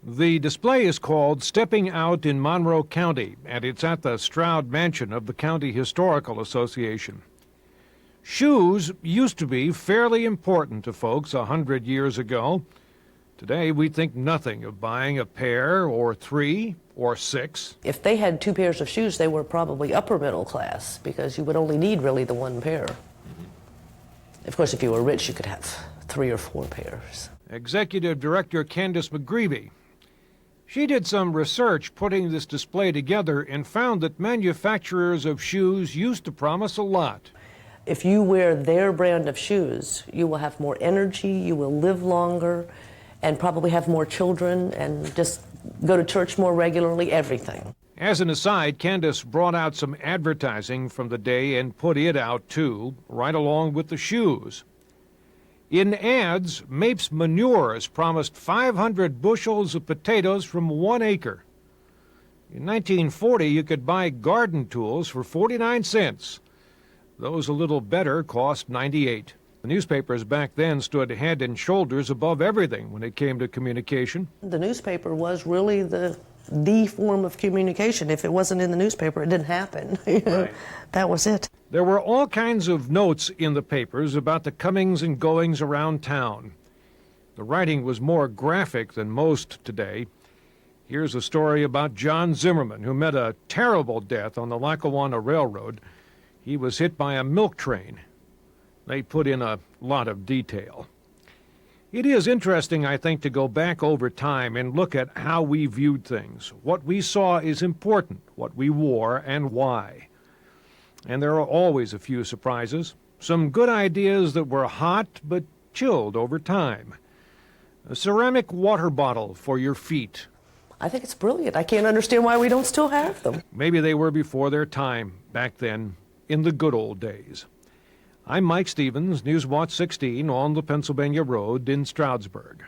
The display is called Stepping Out in Monroe County, and it's at the Stroud Mansion of the County Historical Association. Shoes used to be fairly important to folks 100 years ago. Today, we think nothing of buying a pair or 3 or 6. If they had 2 pairs of shoes, they were probably upper middle class, because you would only need really the 1 pair. Of course, if you were rich, you could have 3 or 4 pairs. Executive Director Candace McGreevy. She did some research putting this display together and found that manufacturers of shoes used to promise a lot. If you wear their brand of shoes, you will have more energy, you will live longer, and probably have more children, and just go to church more regularly, everything. As an aside, Candace brought out some advertising from the day and put it out too, right along with the shoes. In ads, Mapes Manures promised 500 bushels of potatoes from 1 acre. In 1940, you could buy garden tools for 49 cents. Those a little better cost 98. The newspapers back then stood head and shoulders above everything when it came to communication. The newspaper was really the form of communication. If it wasn't in the newspaper, it didn't happen. Right. That was it. There were all kinds of notes in the papers about the comings and goings around town. The writing was more graphic than most today. Here's a story about John Zimmerman, who met a terrible death on the Lackawanna Railroad. He was hit by a milk train. They put in a lot of detail. It is interesting, I think, to go back over time and look at how we viewed things. What we saw is important, what we wore, and why. And there are always a few surprises. Some good ideas that were hot but chilled over time. A ceramic water bottle for your feet. I think it's brilliant. I can't understand why we don't still have them. Maybe they were before their time back then, in the good old days. I'm Mike Stevens, News Watch 16 on the Pennsylvania Road in Stroudsburg.